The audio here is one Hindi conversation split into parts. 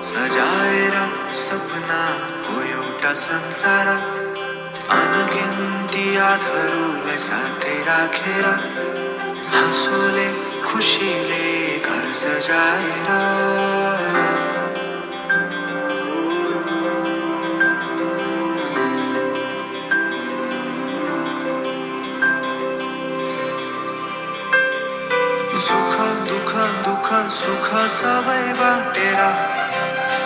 सजाएर सपना हो एउटा संसार, अनगिन्ती यादहरूलाई साथै राखेर, हाँसोले खुसीले घर सजाएर। सुख दुख दुख सुख सबै बाटेर,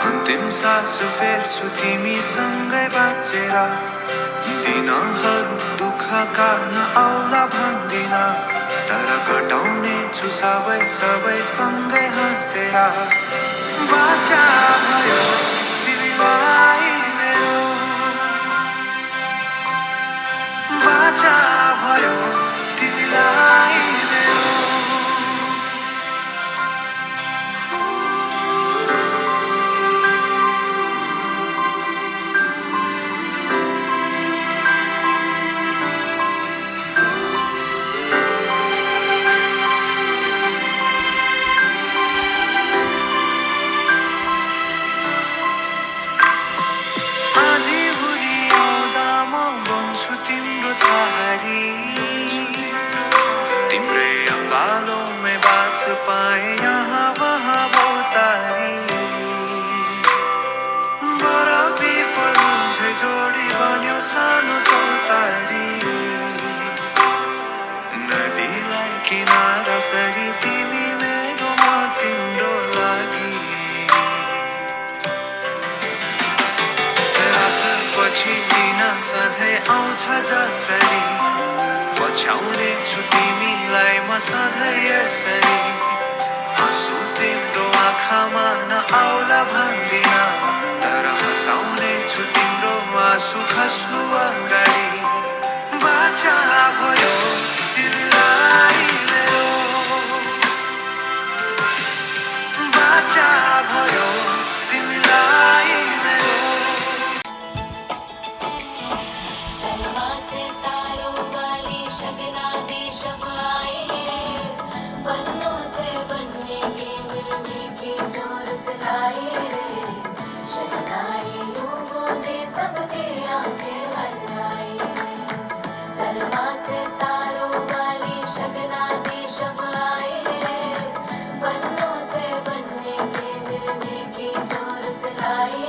अन्तिम सास फेर्छु तिमीसँगै बाँचेर। दिनहरू दुःखका नआउला भन्दिन, तर कटाउने छु सबै सबै सँगै हाँसेर। बाचा भयो तिमीलाई मेरो, बाचा भयो तिमीलाई मेरो। तिम्रै अङ्गालोमै बास पाए यहाँ वहाँ बहुतारी, बरफी परुझै जोडी बन्यो सानो चौतारी। नदीलाई किनारा सरी तिमी मेरो म तिम्रो लागि, रात पछि दिन सधैँ आउँछ जसरी, पछ्याउने छु तिमीलाई म सधैँ यसरी। आँसु तिम्रो आँखामा नआउला भन्दिन, तर हँसाउने छु तिम्रो आँसु खस्नु अगाडि। बाचा भयो तिमीलाई मेरो, बाचा भयो तिमीलाई मेरो। शगना देशम आए, बन्नों से बनने के मिलने की जरूरत लाए। शहनाई लोगों जी सबके आंखें भर आए। सलमा से तारों वाली शगना देशम आए, बन्नों से बनने के मिलने की जरूरत लाए।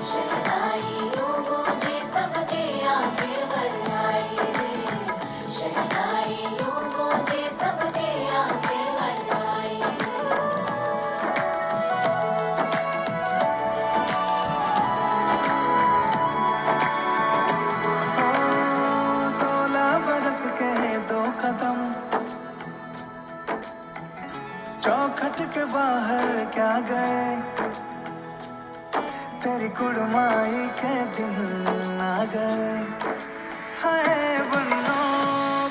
शहनाई लोगों जी सबके आंखें भर आए। शहनाई लोगों जी सबके आंखें भर आए। ओ 16 बरस के 2 कदम, चौखट के बाहर क्या गए, तेरी कुड़माई के दिन आ गए। हाय बन्नो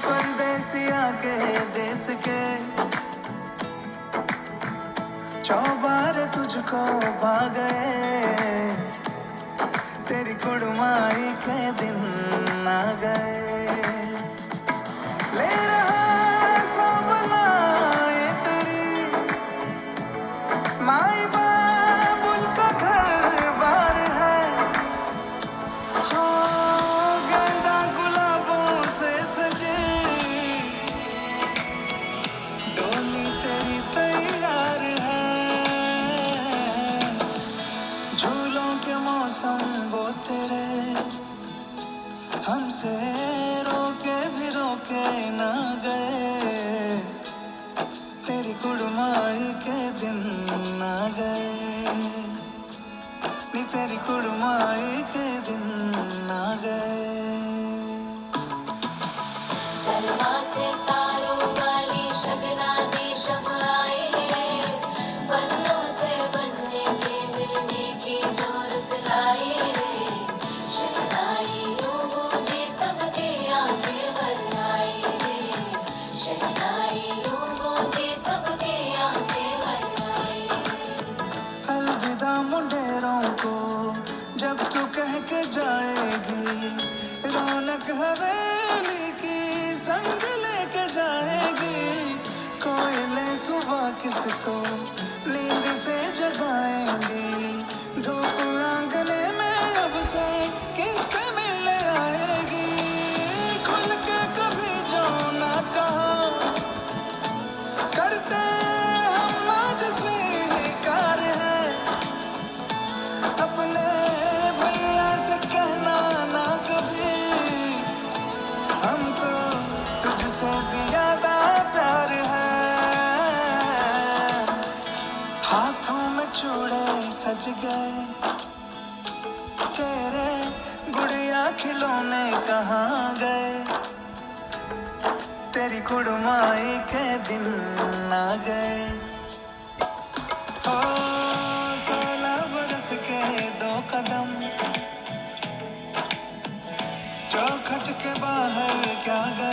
परदेसिया के देश के, चौबार तुझको भा गए, तेरी कुड़माई के दिन आ गए। ले रहा सब लाए तेरी माई बाबुल का घर बार है, हो गेंदा गुलाबों से सजे, डोली तेरी तैयार है। झूलों के मौसम वो तेरे, हमसे रोके भी रोके ना गए, तेरी कुड़माई के दिन आ गए, नी तेरी कुड़माई के दिन आ गए। सलमा से तारों वाली शगना देशम आए, बन्नों से बनने के मिलने की जरूरत लाए। शहनाई लोगों जी सबके आंखें भर आए। शहनाई लोगों जी सबके आंखें भर आए। अलविदा मुंडेरों को जब तू कह के जाएगी, रौनक हवेली की संग लेके जाएगी। कोयले सुबह किसको नींद से जगाएंगी, धूप आंगने में अब से किससे मिलने आएगी। खुल के कभी जो ना कहा करते हम आज स्वीकार है, अपने भैया से कहना ना कभी, हमको तुझसे ज्यादा प्यार है। हाथों में चूड़े सज गए, तेरे गुड़िया खिलौने कहाँ गए, तेरी कुड़माई के दिन आ गए। ओ 16 बरस के 2 कदम, चौखट के बाहर क्या गए।